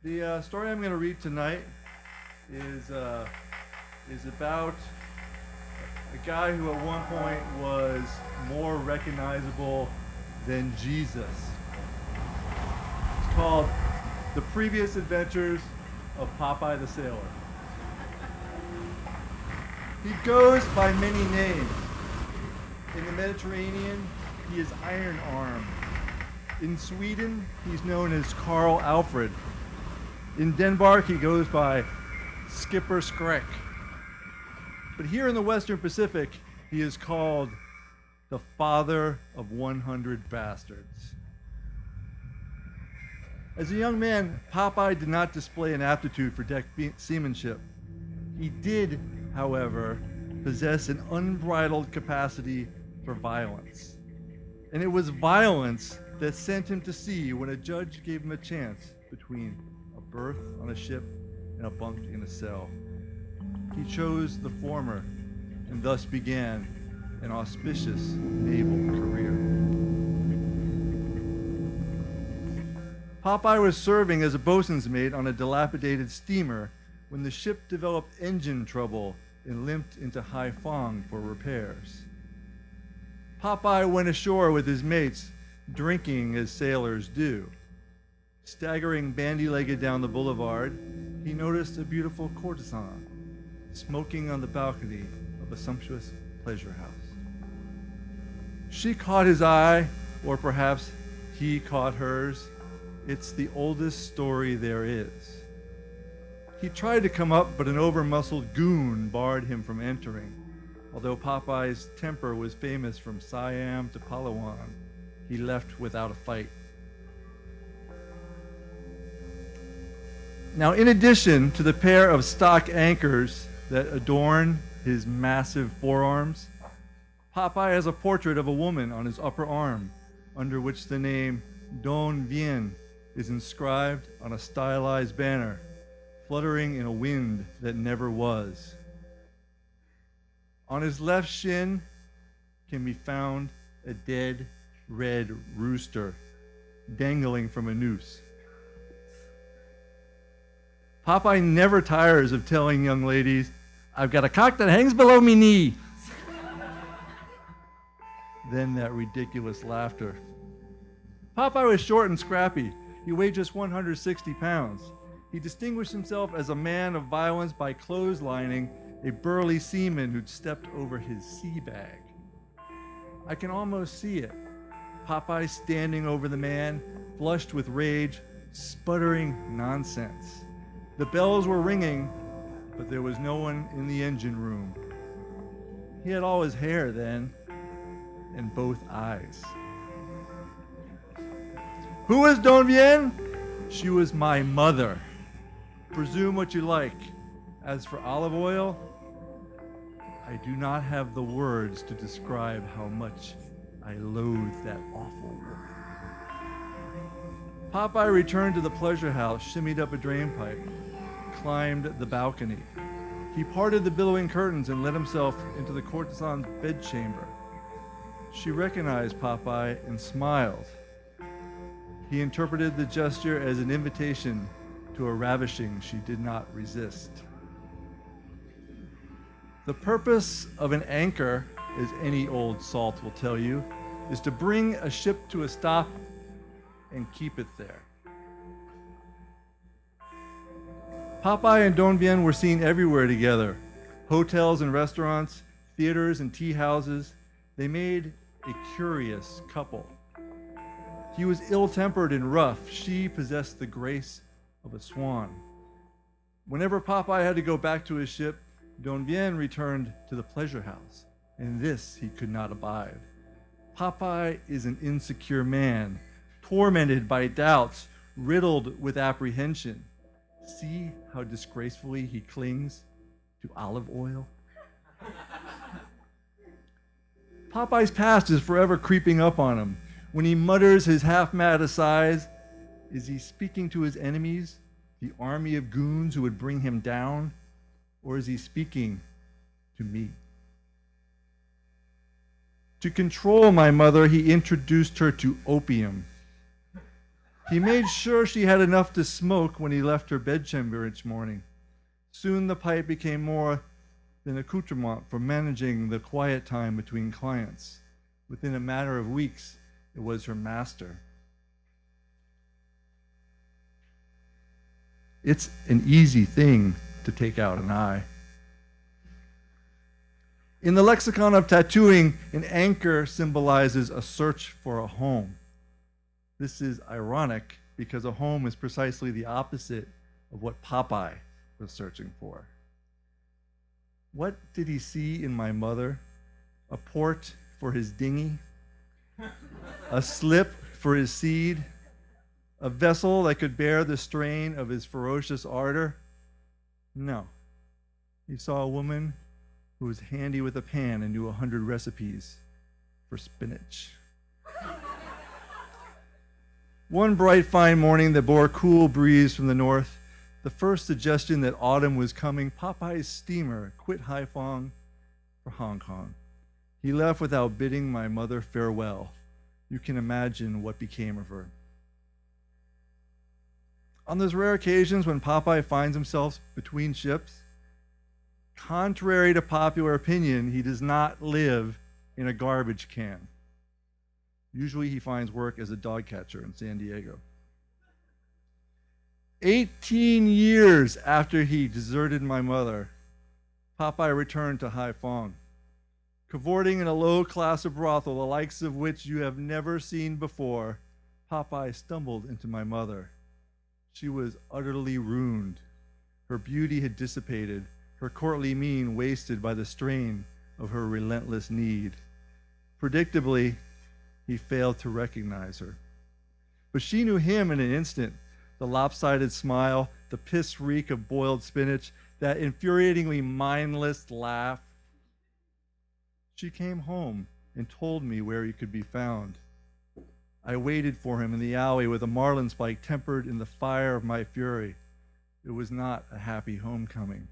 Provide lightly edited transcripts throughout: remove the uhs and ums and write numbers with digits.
The story I'm going to read tonight is about a guy who at one point was more recognizable than Jesus. It's called The Previous Adventures of Popeye the Sailor. He goes by many names. In the Mediterranean, he is Iron Arm. In Sweden, he's known as Karl Alfred. In Denmark, he goes by Skipper Skræk. But here in the Western Pacific, he is called the father of 100 bastards. As a young man, Popeye did not display an aptitude for deck seamanship. He did, however, possess an unbridled capacity for violence. And it was violence that sent him to sea when a judge gave him a chance between a berth on a ship and a bunk in a cell. He chose the former and thus began an auspicious naval career. Popeye was serving as a boatswain's mate on a dilapidated steamer when the ship developed engine trouble and limped into Haiphong for repairs. Popeye went ashore with his mates, drinking as sailors do. Staggering bandy-legged down the boulevard, he noticed a beautiful courtesan smoking on the balcony of a sumptuous pleasure house. She caught his eye, or perhaps he caught hers. It's the oldest story there is. He tried to come up, but an over-muscled goon barred him from entering. Although Popeye's temper was famous from Siam to Palawan, he left without a fight. Now, in addition to the pair of stock anchors that adorn his massive forearms, Popeye has a portrait of a woman on his upper arm, under which the name Don Bien is inscribed on a stylized banner, fluttering in a wind that never was. On his left shin can be found a dead red rooster dangling from a noose. Popeye never tires of telling young ladies, "I've got a cock that hangs below me knee." Then that ridiculous laughter. Popeye was short and scrappy. He weighed just 160 pounds. He distinguished himself as a man of violence by clotheslining a burly seaman who'd stepped over his sea bag. I can almost see it. Popeye standing over the man, flushed with rage, sputtering nonsense. The bells were ringing, but there was no one in the engine room. He had all his hair then, and both eyes. Who is Don Bien? She was my mother. Presume what you like. As for olive oil, I do not have the words to describe how much I loathe that awful woman. Popeye returned to the pleasure house, shimmied up a drainpipe, climbed the balcony. He parted the billowing curtains and let himself into the courtesan's bedchamber. She recognized Popeye and smiled. He interpreted the gesture as an invitation to a ravishing she did not resist. The purpose of an anchor, as any old salt will tell you, is to bring a ship to a stop and keep it there. Popeye and Don Bien were seen everywhere together. Hotels and restaurants, theaters and tea houses. They made a curious couple. He was ill-tempered and rough. She possessed the grace of a swan. Whenever Popeye had to go back to his ship, Don Bien returned to the pleasure house, and this he could not abide. Popeye is an insecure man, tormented by doubts, riddled with apprehension. See how disgracefully he clings to olive oil? Popeye's past is forever creeping up on him. When he mutters his half-mad asides, is he speaking to his enemies, the army of goons who would bring him down, or is he speaking to me? To control my mother, he introduced her to opium. He made sure she had enough to smoke when he left her bedchamber each morning. Soon the pipe became more than accoutrement for managing the quiet time between clients. Within a matter of weeks, it was her master. It's an easy thing to take out an eye. In the lexicon of tattooing, an anchor symbolizes a search for a home. This is ironic because a home is precisely the opposite of what Popeye was searching for. What did he see in my mother? A port for his dinghy? A slip for his seed? A vessel that could bear the strain of his ferocious ardor? No. He saw a woman who was handy with a pan and knew 100 recipes for spinach. One bright fine morning that bore a cool breeze from the north, the first suggestion that autumn was coming, Popeye's steamer quit Haiphong for Hong Kong. He left without bidding my mother farewell. You can imagine what became of her. On those rare occasions when Popeye finds himself between ships, contrary to popular opinion, he does not live in a garbage can. Usually he finds work as a dog catcher in San Diego. 18 years after he deserted my mother, Popeye returned to Haiphong, cavorting in a low class of brothel, the likes of which you have never seen before. Popeye stumbled into my mother. She was utterly ruined. Her beauty had dissipated, her courtly mien wasted by the strain of her relentless need. Predictably, he failed to recognize her. But she knew him in an instant. The lopsided smile, the piss reek of boiled spinach, that infuriatingly mindless laugh. She came home and told me where he could be found. I waited for him in the alley with a marlin spike tempered in the fire of my fury. It was not a happy homecoming.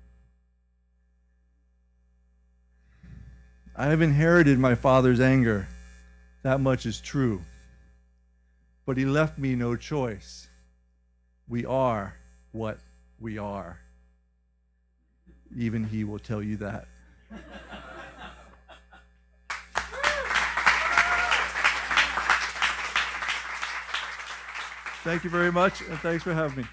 I have inherited my father's anger. That much is true. But he left me no choice. We are what we are. Even he will tell you that. Thank you very much, and thanks for having me.